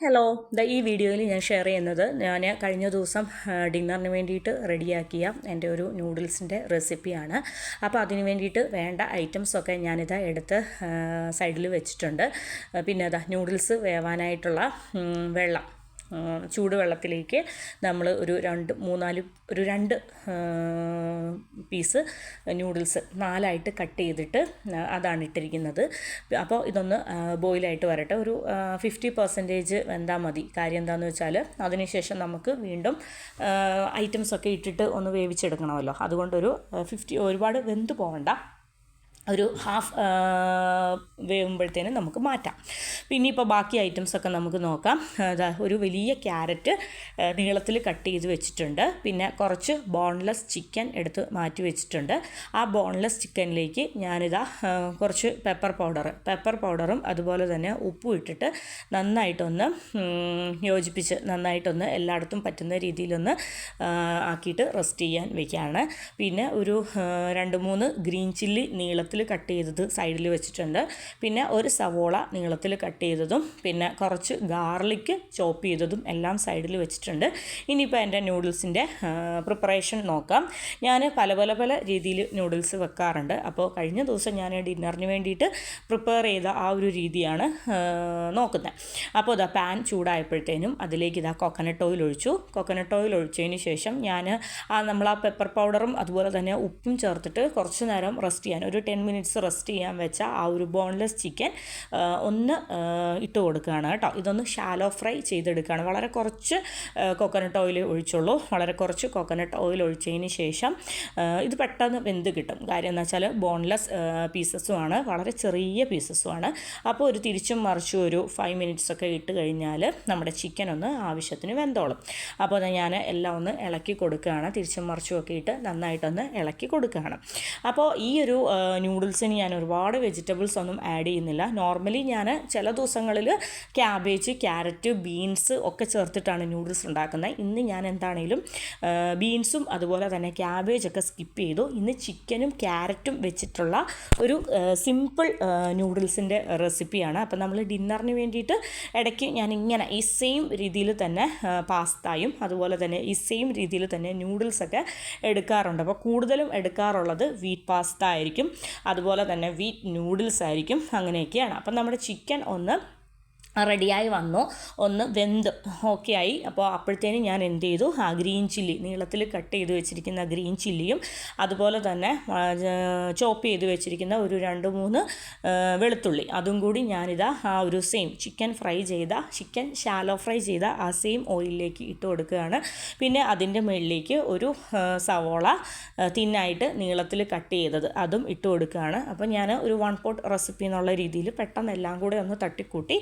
Hello, ഈ വീഡിയോയിൽ ഞാൻ ഷെയർ ചെയ്യുന്നത് ഞാൻ കഴിഞ്ഞ ദിവസം ഡിന്നറിന് വേണ്ടിയിട്ട് റെഡിയാക്കിയ എൻ്റെ ഒരു നൂഡിൽസിൻ്റെ റെസിപ്പിയാണ്. അപ്പോൾ അതിന് വേണ്ടിയിട്ട് വേണ്ട ഐറ്റംസൊക്കെ ഞാനിതാ എടുത്ത് സൈഡിൽ വെച്ചിട്ടുണ്ട്. പിന്നെ നൂഡിൽസ് വേവാനായിട്ടുള്ള വെള്ളം, ചൂടുവെള്ളത്തിലേക്ക് നമ്മൾ ഒരു രണ്ട് പീസ് നൂഡിൽസ് 4ആയിട്ട് കട്ട് ചെയ്തിട്ട് അതാണ് ഇട്ടിരിക്കുന്നത്. അപ്പോൾ ഇതൊന്ന് ബോയിലായിട്ട് വരട്ടെ. ഒരു 50% വെന്താൽ മതി. കാര്യം എന്താണെന്ന് വെച്ചാൽ അതിനുശേഷം നമുക്ക് വീണ്ടും ഐറ്റംസൊക്കെ ഇട്ടിട്ട് ഒന്ന് വേവിച്ചെടുക്കണമല്ലോ. അതുകൊണ്ടൊരു 50, ഒരുപാട് വെന്ത് പോകണ്ട, ഒരു ഹാഫ് വേവുമ്പോഴത്തേനും നമുക്ക് മാറ്റാം. പിന്നെ ഇപ്പോൾ ബാക്കി ഐറ്റംസൊക്കെ നമുക്ക് നോക്കാം. ഒരു വലിയ ക്യാരറ്റ് നീളത്തിൽ കട്ട് ചെയ്ത് വെച്ചിട്ടുണ്ട്. പിന്നെ കുറച്ച് ബോൺലെസ് ചിക്കൻ എടുത്ത് മാറ്റി വെച്ചിട്ടുണ്ട്. ആ ബോൺലെസ് ചിക്കനിലേക്ക് ഞാനിതാ കുറച്ച് പെപ്പർ പൗഡറും അതുപോലെ തന്നെ ഉപ്പും ഇട്ടിട്ട് നന്നായിട്ടൊന്ന് യോജിപ്പിച്ച് നന്നായിട്ടൊന്ന് എല്ലായിടത്തും പറ്റുന്ന രീതിയിലൊന്ന് ആക്കിയിട്ട് റെസ്റ്റ് ചെയ്യാൻ വയ്ക്കുകയാണ്. പിന്നെ ഒരു 2-3 ഗ്രീൻ ചില്ലി നീളത്തിൽ കട്ട് ചെയ്തത് സൈഡിൽ വെച്ചിട്ടുണ്ട്. പിന്നെ ഒരു സവോള നീളത്തിൽ കട്ട് ചെയ്തതും പിന്നെ കുറച്ച് ഗാർലിക്ക് ചോപ്പ് ചെയ്തതും എല്ലാം സൈഡിൽ വെച്ചിട്ടുണ്ട്. ഇനിയിപ്പോൾ എൻ്റെ നൂഡിൽസിൻ്റെ പ്രിപ്പറേഷൻ നോക്കാം. ഞാൻ പല രീതിയിൽ നൂഡിൽസ് വെക്കാറുണ്ട്. അപ്പോൾ കഴിഞ്ഞ ദിവസം ഞാൻ ഡിന്നറിന് വേണ്ടിയിട്ട് പ്രിപ്പയർ ചെയ്ത ആ ഒരു രീതിയാണ് നോക്കുന്നത്. അപ്പോൾ പാൻ ചൂടായപ്പോഴത്തേനും അതിലേക്ക് കോക്കനട്ട് ഓയിൽ ഒഴിച്ചു. കോക്കനട്ട് ഓയിൽ ഒഴിച്ചതിന് ശേഷം ഞാൻ നമ്മൾ ആ പെപ്പർ പൗഡറും അതുപോലെ തന്നെ ഉപ്പും ചേർത്തിട്ട് കുറച്ച് നേരം റെസ്റ്റ് ചെയ്യാൻ, ഒരു 10 മിനിറ്റ്സ് റെസ്റ്റ് ചെയ്യാൻ വെച്ച ആ ഒരു ബോൺലെസ് ചിക്കൻ ഒന്ന് ഇട്ട് കൊടുക്കുകയാണ് കേട്ടോ. ഇതൊന്ന് ഷാലോ ഫ്രൈ ചെയ്തെടുക്കുകയാണ്. വളരെ കുറച്ച് കോക്കനട്ട് ഓയിൽ ഒഴിച്ചുള്ളൂ. വളരെ കുറച്ച് കോക്കനട്ട് ഓയിൽ ഒഴിച്ചതിന് ശേഷം ഇത് പെട്ടെന്ന് വെന്ത് കിട്ടും. കാര്യം എന്ന് വെച്ചാൽ ബോൺലെസ് പീസസുമാണ്, വളരെ ചെറിയ പീസസുമാണ്. അപ്പോൾ ഒരു തിരിച്ചും മറിച്ചും ഒരു 5 മിനിറ്റ്സൊക്കെ ഇട്ട് കഴിഞ്ഞാൽ നമ്മുടെ ചിക്കൻ ഒന്ന് ആവശ്യത്തിന് വെന്തോളും. അപ്പോൾ ഞാൻ എല്ലാം ഒന്ന് ഇളക്കി കൊടുക്കുകയാണ്. തിരിച്ചും മറിച്ചും ഒക്കെ ഇട്ട് നന്നായിട്ടൊന്ന് ഇളക്കി കൊടുക്കുകയാണ്. അപ്പോൾ ഈ ഒരു നൂഡിൽസിന് ഞാൻ ഒരുപാട് വെജിറ്റബിൾസ് ഒന്നും ആഡ് ചെയ്യുന്നില്ല. നോർമലി ഞാൻ ചില ദിവസങ്ങളിൽ ക്യാബേജ്, ക്യാരറ്റ്, ബീൻസ് ഒക്കെ ചേർത്തിട്ടാണ് നൂഡിൽസ് ഉണ്ടാക്കുന്നത്. ഇന്ന് ഞാൻ എന്താണേലും ബീൻസും അതുപോലെ തന്നെ ക്യാബേജൊക്കെ സ്കിപ്പ് ചെയ്തു. ഇന്ന് ചിക്കനും ക്യാരറ്റും വെച്ചിട്ടുള്ള ഒരു സിമ്പിൾ നൂഡിൽസിൻ്റെ റെസിപ്പിയാണ്. അപ്പോൾ നമ്മൾ ഡിന്നറിന് വേണ്ടിയിട്ട് ഇടയ്ക്ക് ഞാൻ ഇങ്ങനെ ഈ സെയിം രീതിയിൽ തന്നെ പാസ്തയും അതുപോലെ തന്നെ ഈ സെയിം രീതിയിൽ തന്നെ നൂഡിൽസൊക്കെ എടുക്കാറുണ്ട്. അപ്പോൾ കൂടുതലും എടുക്കാറുള്ളത് വീറ്റ് പാസ്ത ആയിരിക്കും, അതുപോലെ തന്നെ വീറ്റ് നൂഡിൽസ് ആയിരിക്കും. അങ്ങനെയൊക്കെയാണ്. അപ്പം നമ്മുടെ ചിക്കൻ ഒന്ന് റെഡിയായി വന്നു, ഒന്ന് വെന്ത് ഓക്കെ ആയി. അപ്പോൾ അപ്പോഴത്തേനും ഞാൻ എന്ത് ചെയ്തു, ആ ഗ്രീൻ ചില്ലി നീളത്തിൽ കട്ട് ചെയ്ത് വെച്ചിരിക്കുന്ന ഗ്രീൻ ചില്ലിയും അതുപോലെ തന്നെ ചോപ്പ് ചെയ്ത് വെച്ചിരിക്കുന്ന ഒരു 2-3 വെളുത്തുള്ളി അതും കൂടി ഞാനിതാ ആ ഒരു സെയിം ചിക്കൻ ഷാലോ ഫ്രൈ ചെയ്ത ആ സെയിം ഓയിലിലേക്ക് ഇട്ട് കൊടുക്കുകയാണ്. പിന്നെ അതിൻ്റെ മുകളിലേക്ക് ഒരു സവോള തിന്നായിട്ട് നീളത്തിൽ കട്ട് ചെയ്തത് അതും ഇട്ട് കൊടുക്കുകയാണ്. അപ്പോൾ ഞാൻ ഒരു 1 പോട്ട് റെസിപ്പി എന്നുള്ള രീതിയിൽ പെട്ടെന്ന് എല്ലാം കൂടെ ഒന്ന് തട്ടിക്കൂട്ടി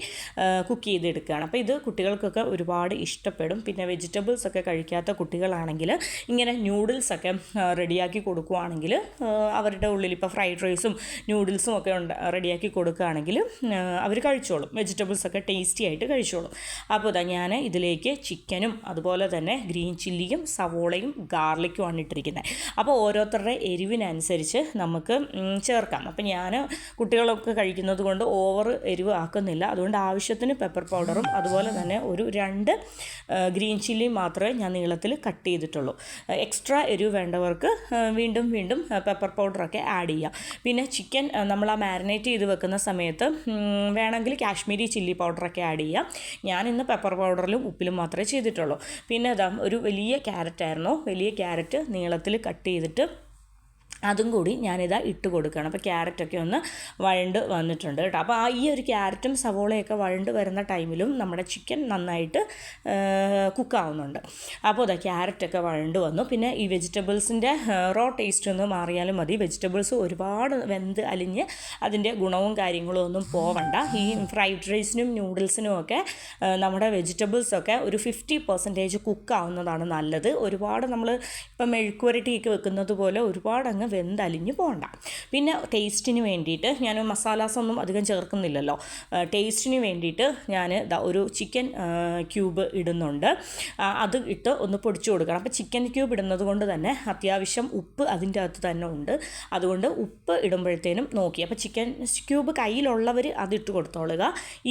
കുക്ക് ചെയ്തെടുക്കുകയാണ്. അപ്പോൾ ഇത് കുട്ടികൾക്കൊക്കെ ഒരുപാട് ഇഷ്ടപ്പെടും. പിന്നെ വെജിറ്റബിൾസൊക്കെ കഴിക്കാത്ത കുട്ടികളാണെങ്കിൽ ഇങ്ങനെ നൂഡിൽസൊക്കെ റെഡിയാക്കി കൊടുക്കുകയാണെങ്കിൽ അവരുടെ ഉള്ളിൽ ഇപ്പോൾ ഫ്രൈഡ് റൈസും നൂഡിൽസും ഒക്കെ റെഡിയാക്കി കൊടുക്കുകയാണെങ്കിൽ അവർ കഴിച്ചോളും. വെജിറ്റബിൾസൊക്കെ ടേസ്റ്റി ആയിട്ട് കഴിച്ചോളും. അപ്പോൾ ഞാൻ ഇതിലേക്ക് ചിക്കനും അതുപോലെ തന്നെ ഗ്രീൻ ചില്ലിയും സവോളയും ഗാർലിക്കുമാണ് ഇട്ടിരിക്കുന്നത്. അപ്പോൾ ഓരോരുത്തരുടെ എരിവിനനുസരിച്ച് നമുക്ക് ചേർക്കാം. അപ്പോൾ ഞാൻ കുട്ടികളൊക്കെ കഴിക്കുന്നത് കൊണ്ട് ഓവർ എരിവ് ആക്കുന്നില്ല. അതുകൊണ്ട് ആവശ്യത്തിന് പെപ്പർ പൗഡറും അതുപോലെ തന്നെ ഒരു 2 ഗ്രീൻ ചില്ലി മാത്രമേ ഞാൻ നീളത്തിൽ കട്ട് ചെയ്തിട്ടുള്ളൂ. എക്സ്ട്രാ എരിവ് വേണ്ടവർക്ക് വീണ്ടും പെപ്പർ പൗഡറൊക്കെ ആഡ് ചെയ്യാം. പിന്നെ ചിക്കൻ നമ്മൾ ആ മാരിനേറ്റ് ചെയ്ത് വെക്കുന്ന സമയത്ത് വേണമെങ്കിൽ കാശ്മീരി ചില്ലി പൗഡറൊക്കെ ആഡ് ചെയ്യാം. ഞാൻ ഇന്ന് പെപ്പർ പൗഡറിലും ഉപ്പിലും മാത്രമേ ചെയ്തിട്ടുള്ളൂ. പിന്നെ ഒരു വലിയ ക്യാരറ്റ് നീളത്തിൽ കട്ട് ചെയ്തിട്ട് അതും കൂടി ഞാനിതാ ഇട്ട് കൊടുക്കുകയാണ്. അപ്പോൾ ക്യാരറ്റൊക്കെ ഒന്ന് വഴണ്ട് വന്നിട്ടുണ്ട് കേട്ടോ. അപ്പോൾ ഈ ഒരു ക്യാരറ്റും സവോളയൊക്കെ വഴണ്ട് വരുന്ന ടൈമിലും നമ്മുടെ ചിക്കൻ നന്നായിട്ട് കുക്കാവുന്നുണ്ട്. അപ്പോൾ ക്യാരറ്റൊക്കെ വഴണ്ട് വന്നു. പിന്നെ ഈ വെജിറ്റബിൾസിൻ്റെ റോ ടേസ്റ്റ് ഒന്ന് മാറിയാലും മതി. വെജിറ്റബിൾസ് ഒരുപാട് വെന്ത് അലിഞ്ഞ് അതിൻ്റെ ഗുണവും കാര്യങ്ങളും ഒന്നും പോവണ്ട. ഈ ഫ്രൈഡ് റൈസിനും നൂഡിൽസിനും ഒക്കെ നമ്മുടെ വെജിറ്റബിൾസൊക്കെ ഒരു 50% കുക്കാവുന്നതാണ് നല്ലത്. ഒരുപാട് നമ്മൾ ഇപ്പം മെഴുക്കുവരട്ടിയൊക്കെ വെക്കുന്നത് പോലെ ഒരുപാട് അങ്ങ് അങ്ങ് വെന്തലിഞ്ഞ് പോകണ്ട. പിന്നെ ടേസ്റ്റിന് വേണ്ടിയിട്ട് ഞാൻ മസാലാസൊന്നും അധികം ചേർക്കുന്നില്ലല്ലോ. ടേസ്റ്റിന് വേണ്ടിയിട്ട് ഞാൻ ഒരു ചിക്കൻ ക്യൂബ് ഇടുന്നുണ്ട്. അത് ഇട്ട് ഒന്ന് പൊടിച്ചു കൊടുക്കണം. അപ്പോൾ ചിക്കൻ ക്യൂബ് ഇടുന്നത് കൊണ്ട് തന്നെ അത്യാവശ്യം ഉപ്പ് അതിൻ്റെ അകത്ത് തന്നെ ഉണ്ട്. അതുകൊണ്ട് ഉപ്പ് ഇടുമ്പോഴത്തേനും നോക്കി. അപ്പോൾ ചിക്കൻ ക്യൂബ് കയ്യിലുള്ളവർ അതിട്ട് കൊടുത്തോളുക.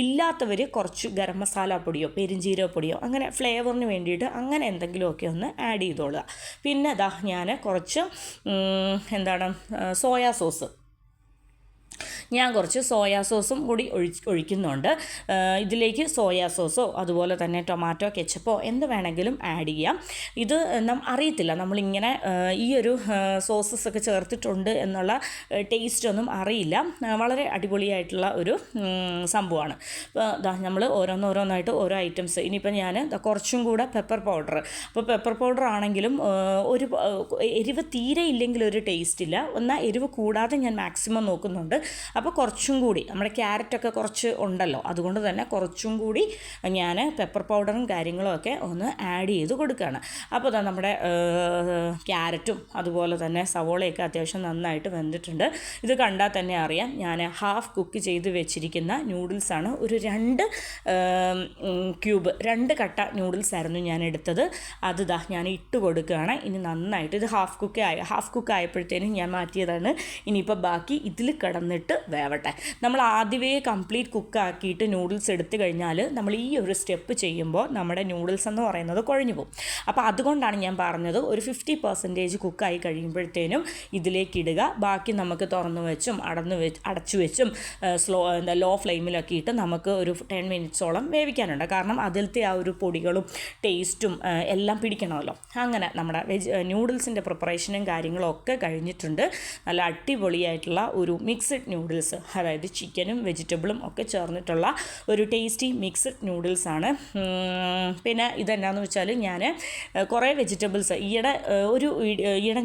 ഇല്ലാത്തവർ കുറച്ച് ഗരം മസാല പൊടിയോ പെരിഞ്ജീരകപ്പൊടിയോ അങ്ങനെ ഫ്ലേവറിന് വേണ്ടിയിട്ട് അങ്ങനെ എന്തെങ്കിലുമൊക്കെ ഒന്ന് ആഡ് ചെയ്തോളുക. പിന്നെ ഞാൻ കുറച്ച് സോയാ സോസ്, ഞാൻ കുറച്ച് സോയാ സോസും കൂടി ഒഴിക്കുന്നുണ്ട്. ഇതിലേക്ക് സോയാ സോസോ അതുപോലെ തന്നെ ടൊമാറ്റോ കെച്ചപ്പോ എന്ത് വേണമെങ്കിലും ആഡ് ചെയ്യാം. ഇത് അറിയത്തില്ല, നമ്മളിങ്ങനെ ഈ ഒരു സോസസ് ഒക്കെ ചേർത്തിട്ടുണ്ട് എന്നുള്ള ടേസ്റ്റ് ഒന്നും അറിയില്ല. വളരെ അടിപൊളിയായിട്ടുള്ള ഒരു സംഭവമാണ്. നമ്മൾ ഓരോന്നായിട്ട് ഓരോ ഐറ്റംസ്. ഇനിയിപ്പോൾ ഞാൻ കുറച്ചും കൂടെ പെപ്പർ പൗഡർ. അപ്പോൾ പെപ്പർ പൗഡർ ആണെങ്കിലും ഒരു എരിവ് തീരെ ഇല്ലെങ്കിൽ ഒരു ടേസ്റ്റ് ഇല്ല. എന്നാൽ എരിവ് കൂടാതെ ഞാൻ മാക്സിമം നോക്കുന്നുണ്ട്. അപ്പോൾ കുറച്ചും കൂടി നമ്മുടെ ക്യാരറ്റൊക്കെ കുറച്ച് ഉണ്ടല്ലോ, അതുകൊണ്ട് തന്നെ കുറച്ചും കൂടി ഞാൻ പെപ്പർ പൗഡറും കാര്യങ്ങളും ഒക്കെ ഒന്ന് ആഡ് ചെയ്ത് കൊടുക്കുകയാണ്. അപ്പോൾ നമ്മുടെ ക്യാരറ്റും അതുപോലെ തന്നെ സവോളയൊക്കെ അത്യാവശ്യം നന്നായിട്ട് വെന്തിട്ടുണ്ട്. ഇത് കണ്ടാൽ തന്നെ അറിയാം ഞാൻ ഹാഫ് കുക്ക് ചെയ്ത് വെച്ചിരിക്കുന്ന നൂഡിൽസാണ്. ഒരു 2 കട്ട നൂഡിൽസ് ആയിരുന്നു ഞാൻ എടുത്തത്. അത് ഞാൻ ഇട്ട് കൊടുക്കുകയാണ്. ഇനി നന്നായിട്ട് ഇത് ഹാഫ് കുക്ക് ആയപ്പോഴത്തേനും ഞാൻ മാറ്റിയതാണ്. ഇനിയിപ്പോൾ ബാക്കി ഇതിൽ കിടന്നിട്ട് വേവട്ടെ. നമ്മൾ ആദ്യമേ കംപ്ലീറ്റ് കുക്കാക്കിയിട്ട് നൂഡിൽസ് എടുത്തു കഴിഞ്ഞാൽ നമ്മൾ ഈ ഒരു സ്റ്റെപ്പ് ചെയ്യുമ്പോൾ നമ്മുടെ നൂഡിൽസ് എന്ന് പറയുന്നത് കുഴഞ്ഞു പോകും. അപ്പോൾ അതുകൊണ്ടാണ് ഞാൻ പറഞ്ഞത് ഒരു 50% കുക്കായി കഴിയുമ്പോഴത്തേനും ഇതിലേക്ക് ഇടുക. ബാക്കി നമുക്ക് തുറന്നു വെച്ചും അടച്ചു വെച്ചും ലോ ഫ്ലെയിമിലൊക്കെ ഇട്ട് നമുക്ക് ഒരു 10 മിനിറ്റ്സോളം വേവിക്കാനുണ്ട്. കാരണം അതിലത്തെ ആ ഒരു പൊടികളും ടേസ്റ്റും എല്ലാം പിടിക്കണമല്ലോ. അങ്ങനെ നമ്മുടെ നൂഡിൽസിൻ്റെ പ്രിപ്പറേഷനും കാര്യങ്ങളും ഒക്കെ കഴിഞ്ഞിട്ടുണ്ട്. നല്ല അടിപൊളിയായിട്ടുള്ള ഒരു മിക്സഡ് നൂഡിൽസ്, അതായത് ചിക്കനും വെജിറ്റബിളും ഒക്കെ ചേർന്നിട്ടുള്ള ഒരു ടേസ്റ്റി മിക്സഡ് നൂഡിൽസാണ്. പിന്നെ ഇതെന്നാന്ന് വെച്ചാൽ ഞാൻ കുറേ വെജിറ്റബിൾസ് ഈയിടെ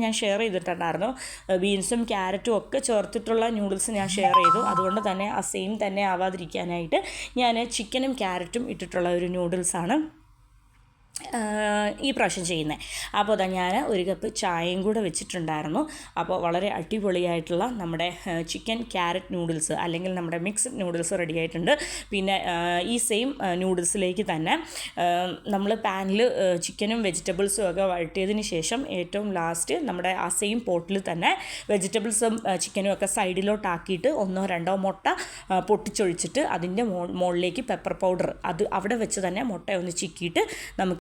ഞാൻ ഷെയർ ചെയ്തിട്ടുണ്ടായിരുന്നു. ബീൻസും ക്യാരറ്റും ഒക്കെ ചേർത്തിട്ടുള്ള നൂഡിൽസ് ഞാൻ ഷെയർ ചെയ്തു. അതുകൊണ്ട് തന്നെ ആ സെയിം തന്നെ ആവാതിരിക്കാനായിട്ട് ഞാൻ ചിക്കനും ക്യാരറ്റും ഇട്ടിട്ടുള്ള ഒരു നൂഡിൽസാണ് ഈ പ്രാവശ്യം ചെയ്യുന്നത്. അപ്പോൾ ഞാൻ ഒരു കപ്പ് ചായയും കൂടെ വെച്ചിട്ടുണ്ടായിരുന്നു. അപ്പോൾ വളരെ അടിപൊളിയായിട്ടുള്ള നമ്മുടെ ചിക്കൻ ക്യാരറ്റ് നൂഡിൽസ് അല്ലെങ്കിൽ നമ്മുടെ മിക്സ്ഡ് നൂഡിൽസ് റെഡി ആയിട്ടുണ്ട്. പിന്നെ ഈ സെയിം നൂഡിൽസിലേക്ക് തന്നെ നമ്മൾ പാനിൽ ചിക്കനും വെജിറ്റബിൾസും ഒക്കെ വഴറ്റിയതിന് ശേഷം ഏറ്റവും ലാസ്റ്റ് നമ്മുടെ ആ സെയിം പോട്ടിൽ തന്നെ വെജിറ്റബിൾസും ചിക്കനും ഒക്കെ സൈഡിലോട്ടാക്കിയിട്ട് 1-2 മുട്ട പൊട്ടിച്ചൊഴിച്ചിട്ട് അതിൻ്റെ മുകളിലേക്ക് പെപ്പർ പൗഡർ അത് അവിടെ വെച്ച് തന്നെ മുട്ട ഒന്ന് ചിക്കിയിട്ട് നമുക്ക്